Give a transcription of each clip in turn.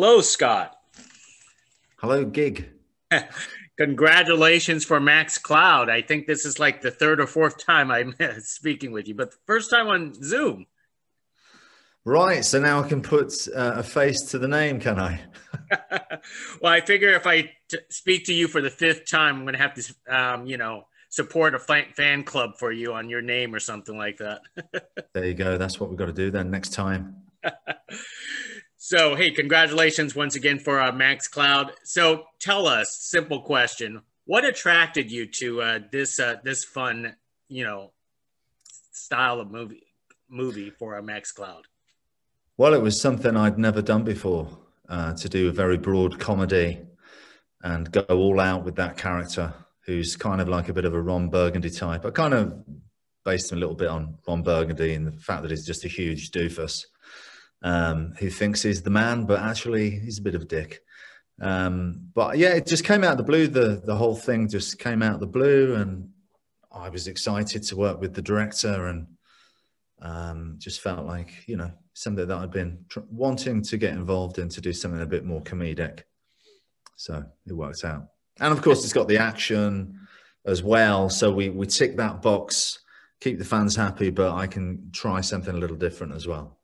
Hello, Scott. Hello, Gig. Congratulations for Max Cloud. I think this is like the third or fourth time I'm speaking with you, but the first time on Zoom. Right, so now I can put a face to the name, can I? Well, I figure if I speak to you for the fifth time, I'm going to have to, support a fan club for you on your name or something like that. There you go. That's what we've got to do then next time. So, hey, congratulations once again for Max Cloud. So, tell us, simple question: what attracted you to this fun, style of movie for Max Cloud? Well, it was something I'd never done before, to do a very broad comedy and go all out with that character who's kind of like a bit of a Ron Burgundy type. I kind of based him a little bit on Ron Burgundy and the fact that he's just a huge doofus. Who thinks he's the man, but actually he's a bit of a dick. But yeah, it just came out of the blue. The whole thing just came out of the blue, and I was excited to work with the director, and just felt like, something that I'd been wanting to get involved in, to do something a bit more comedic. So it worked out. And of course, it's got the action as well. So we tick that box, keep the fans happy, but I can try something a little different as well.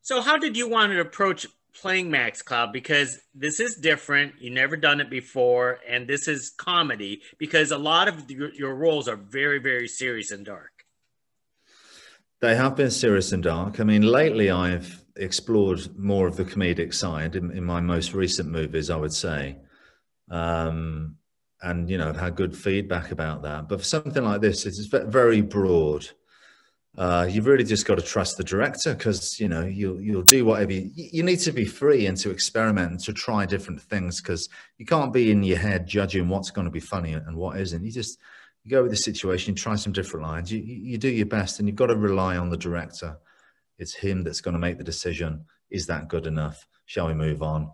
So how did you want to approach playing Max Cloud? Because this is different. You've never done it before. And this is comedy, because a lot of your roles are very, very serious and dark. They have been serious and dark. I mean, lately I've explored more of the comedic side in my most recent movies, I would say. And, I've had good feedback about that. But for something like this, it's very broad. You've really just got to trust the director, because you'll do whatever you need to be free and to experiment and to try different things, because you can't be in your head judging what's going to be funny and what isn't. You go with the situation, you try some different lines, you do your best, and you've got to rely on the director. It's him that's going to make the decision. Is that good enough? Shall we move on?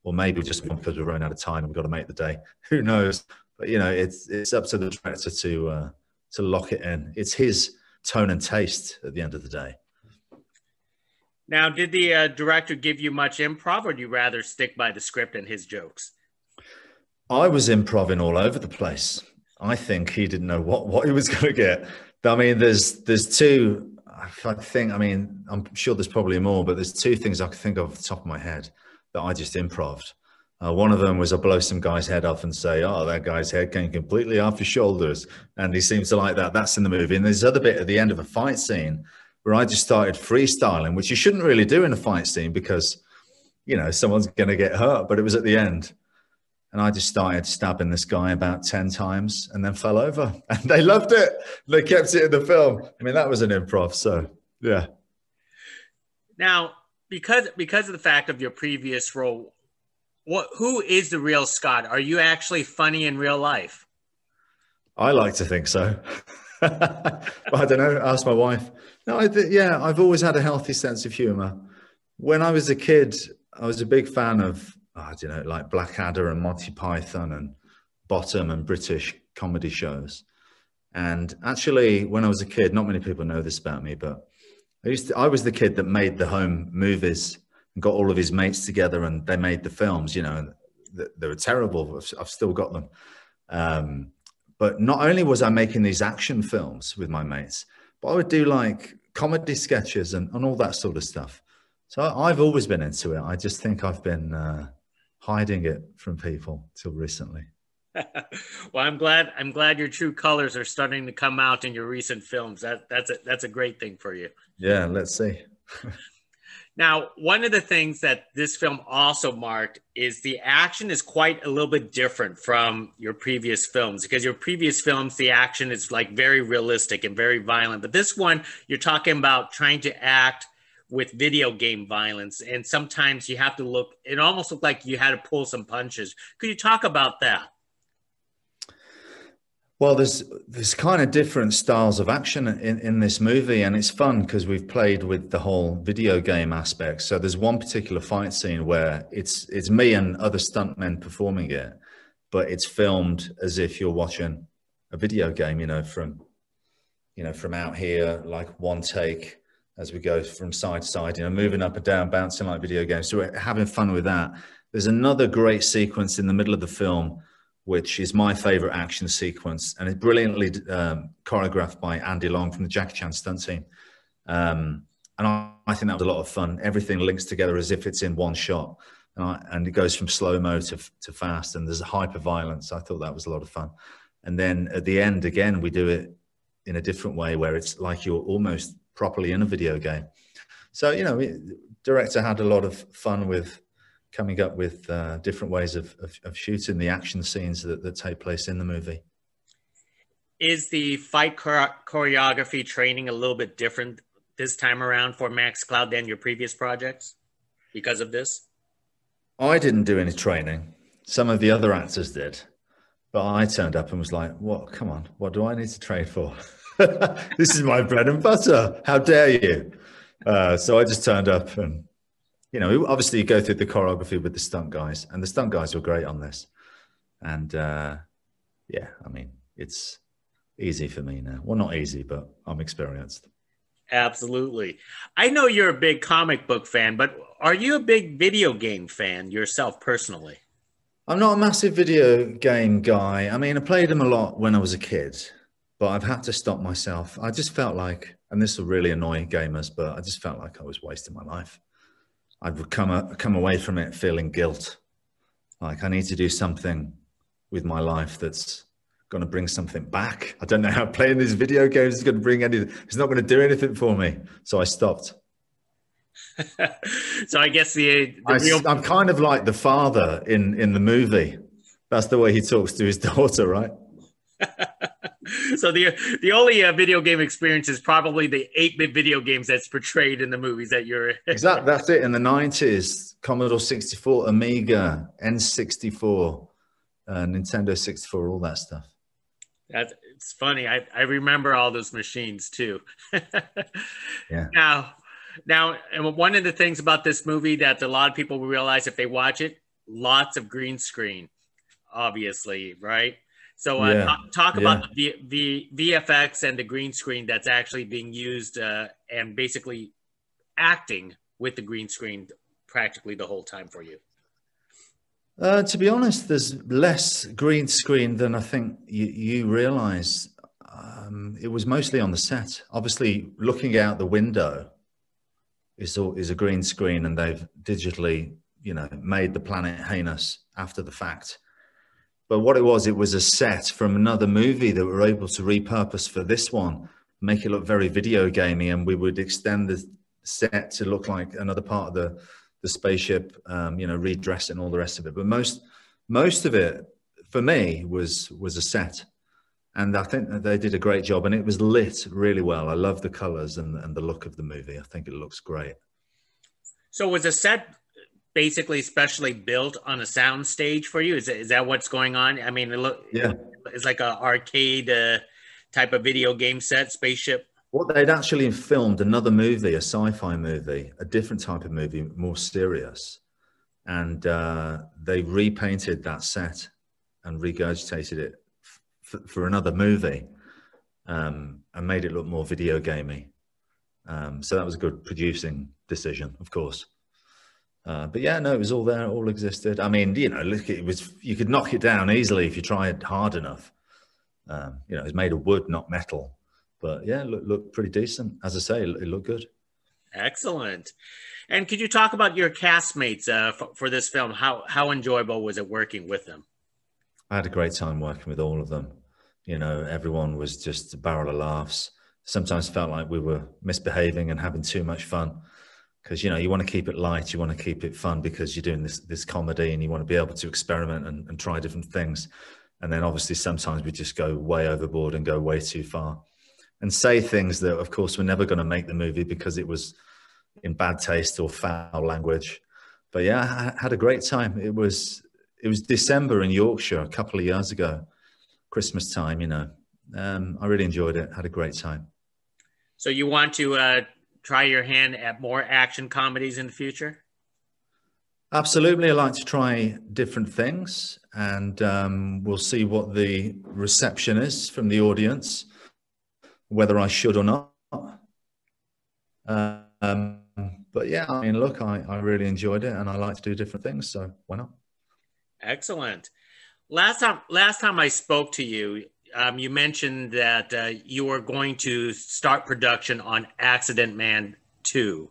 Or maybe just because we're running out of time and we've got to make the day. Who knows? But it's up to the director to lock it in. It's his tone and taste at the end of the day. Now, did the director give you much improv, or do you rather stick by the script and his jokes? I was improving all over the place. I think he didn't know what he was going to get. I mean, there's two, I'm sure there's probably more, but there's two things I can think of off the top of my head that I just improved. One of them was I blow some guy's head off and say, oh, that guy's head came completely off his shoulders. And he seems to like that. That's in the movie. And there's this other bit at the end of a fight scene where I just started freestyling, which you shouldn't really do in a fight scene because, someone's going to get hurt. But it was at the end. And I just started stabbing this guy about 10 times and then fell over. And they loved it. They kept it in the film. I mean, that was an improv. So, yeah. Now, because of the fact of your previous role, who is the real Scott? Are you actually funny in real life? I like to think so. But I don't know. Ask my wife. No, I've always had a healthy sense of humor. When I was a kid, I was a big fan of, like Blackadder and Monty Python and Bottom and British comedy shows. And actually, when I was a kid, not many people know this about me, but I was the kid that made the home movies and got all of his mates together, and they made the films. They were terrible. I've still got them. But not only was I making these action films with my mates, but I would do like comedy sketches and all that sort of stuff. So I've always been into it. I just think I've been hiding it from people till recently. Well, I'm glad your true colors are starting to come out in your recent films. That's a great thing for you. Yeah, let's see. Now, one of the things that this film also marked is the action is quite a little bit different from your previous films, because your previous films, the action is like very realistic and very violent. But this one, you're talking about trying to act with video game violence. And sometimes you have to it almost looked like you had to pull some punches. Could you talk about that? Well, there's kind of different styles of action in this movie, and it's fun because we've played with the whole video game aspect. So there's one particular fight scene where it's me and other stuntmen performing it, but it's filmed as if you're watching a video game, from out here, like one take, as we go from side to side, moving up and down, bouncing like video games. So we're having fun with that. There's another great sequence in the middle of the film, which is my favorite action sequence, and it's brilliantly choreographed by Andy Long from the Jackie Chan stunt team. And I think that was a lot of fun. Everything links together as if it's in one shot, and it goes from slow-mo to fast, and there's a hyper violence. I thought that was a lot of fun. And then at the end, again, we do it in a different way where it's like you're almost properly in a video game. So, the director had a lot of fun with coming up with different ways of shooting the action scenes that take place in the movie. Is the fight choreography training a little bit different this time around for Max Cloud than your previous projects because of this? I didn't do any training. Some of the other actors did. But I turned up and was like, what? Come on, what do I need to train for? This is my bread and butter. How dare you? So I just turned up and, obviously you go through the choreography with the stunt guys, and the stunt guys were great on this. And yeah, I mean, it's easy for me now. Well, not easy, but I'm experienced. Absolutely. I know you're a big comic book fan, but are you a big video game fan yourself personally? I'm not a massive video game guy. I mean, I played them a lot when I was a kid, but I've had to stop myself. I just felt like, and this will really annoy gamers, but I just felt like I was wasting my life. I'd come away from it feeling guilt. Like I need to do something with my life that's going to bring something back. I don't know how playing these video games is going to bring anything. It's not going to do anything for me. So I stopped. So I guess I'm kind of like the father in the movie. That's the way he talks to his daughter, right? So the only video game experience is probably the 8-bit video games that's portrayed in the movies that you're Exactly. That's it. In the 90s, Commodore 64, Amiga, N64, Nintendo 64, all that stuff. It's funny. I remember all those machines too. Yeah. Now, and one of the things about this movie that a lot of people will realize if they watch it, lots of green screen, obviously, right? So talk about the VFX and the green screen that's actually being used and basically acting with the green screen practically the whole time for you. To be honest, there's less green screen than I think you realize. It was mostly on the set. Obviously, looking out the window is a green screen, and they've digitally, made the planet heinous after the fact. But what it was a set from another movie that we were able to repurpose for this one, make it look very video gamey, and we would extend the set to look like another part of the spaceship, redress it and all the rest of it. But most of it for me was a set. And I think that they did a great job, and it was lit really well. I love the colors and the look of the movie. I think it looks great. So was a set basically specially built on a sound stage for you? Is that what's going on? I mean, it's like an arcade type of video game set, spaceship. Well, they'd actually filmed another movie, a sci-fi movie, a different type of movie, more serious. And they repainted that set and regurgitated it for another movie and made it look more video gamey. So that was a good producing decision, of course. But yeah, no, it was all there, it all existed. I mean, look, you could knock it down easily if you tried hard enough. It was made of wood, not metal. But yeah, looked pretty decent. As I say, it looked good. Excellent. And could you talk about your castmates for this film? How enjoyable was it working with them? I had a great time working with all of them. Everyone was just a barrel of laughs. Sometimes felt like we were misbehaving and having too much fun because, you want to keep it light. You want to keep it fun because you're doing this comedy and you want to be able to experiment and try different things. And then obviously sometimes we just go way overboard and go way too far and say things that, of course, we're never going to make the movie because it was in bad taste or foul language. But yeah, I had a great time. It was December in Yorkshire a couple of years ago, Christmas time, I really enjoyed it. Had a great time. So you want to try your hand at more action comedies in the future? Absolutely. I like to try different things, and we'll see what the reception is from the audience, whether I should or not. Um, but yeah, I mean, look, I really enjoyed it, and I like to do different things, so why not? Excellent. Last time I spoke to you, you mentioned that you were going to start production on Accident Man 2.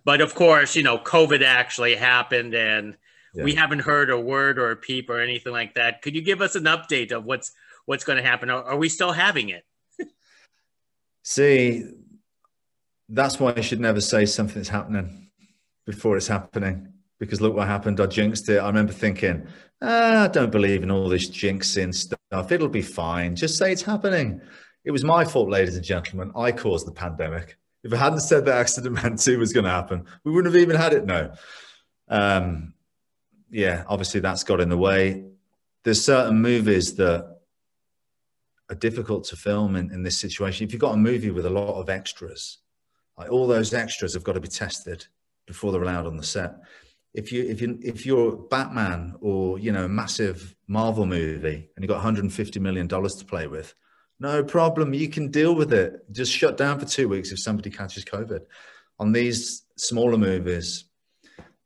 But of course, COVID actually happened and Yeah. we haven't heard a word or a peep or anything like that. Could you give us an update of what's going to happen? Are we still having it? See, that's why I should never say something's happening before it's happening. Because look what happened. I jinxed it. I remember thinking, I don't believe in all this jinxing stuff. It'll be fine. Just say it's happening. It was my fault, ladies and gentlemen. I caused the pandemic. If I hadn't said that Accident Man 2 was going to happen, we wouldn't have even had it. No. Yeah, obviously that's got in the way. There's certain movies that are difficult to film in this situation. If you've got a movie with a lot of extras, like all those extras have got to be tested before they're allowed on the set. If you're Batman or a massive Marvel movie and you've got $150 million to play with, no problem. You can deal with it. Just shut down for 2 weeks if somebody catches COVID. On these smaller movies,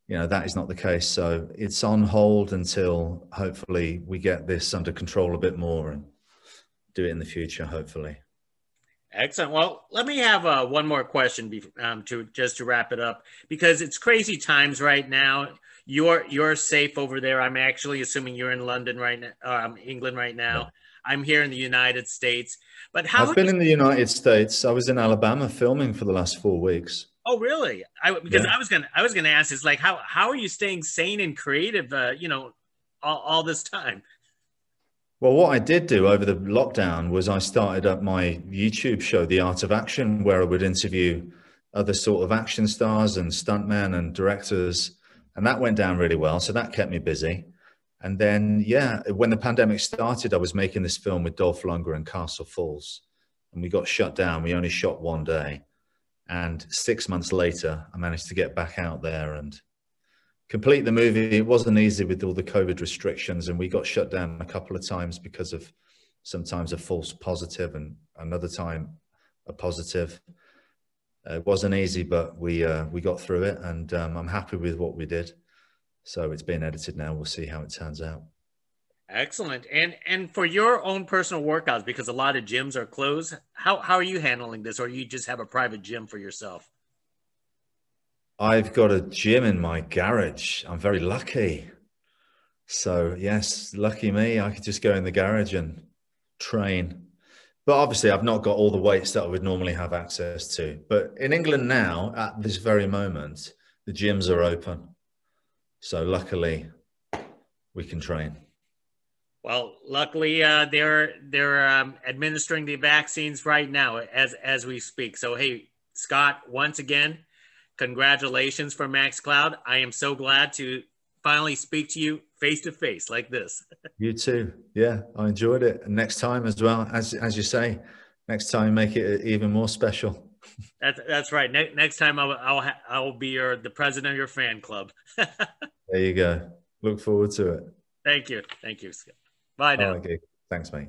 that is not the case. So it's on hold until hopefully we get this under control a bit more and do it in the future, hopefully. Excellent. Well, let me have one more question to wrap it up, because it's crazy times right now. You're safe over there. I'm actually assuming you're in London right now, England right now. Yeah. I'm here in the United States. But I've been in the United States. I was in Alabama filming for the last 4 weeks. Oh, really? Because I was gonna ask, is like how are you staying sane and creative? All this time. Well, what I did do over the lockdown was I started up my YouTube show, The Art of Action, where I would interview other sort of action stars and stuntmen and directors. And that went down really well. So that kept me busy. And then, yeah, when the pandemic started, I was making this film with Dolph Lundgren and Castle Falls. And we got shut down. We only shot one day. And 6 months later, I managed to get back out there and complete the movie. It wasn't easy with all the COVID restrictions, and we got shut down a couple of times because of sometimes a false positive and another time a positive. It wasn't easy, but we got through it, and I'm happy with what we did. So it's being edited now. We'll see how it turns out. Excellent. And for your own personal workouts, because a lot of gyms are closed, how are you handling this, or you just have a private gym for yourself? I've got a gym in my garage. I'm very lucky. So yes, lucky me. I could just go in the garage and train. But obviously I've not got all the weights that I would normally have access to. But in England now, at this very moment, the gyms are open. So luckily we can train. Well, luckily, they're administering the vaccines right now as we speak. So, hey, Scott, once again, congratulations for Max Cloud. I am so glad to finally speak to you face to face like this. You too. Yeah, I enjoyed it. And next time as well, as you say, next time make it even more special. That's right. Next time I'll be the president of your fan club. There you go. Look forward to it. Thank you, Scott. Bye now. Okay. Thanks, mate.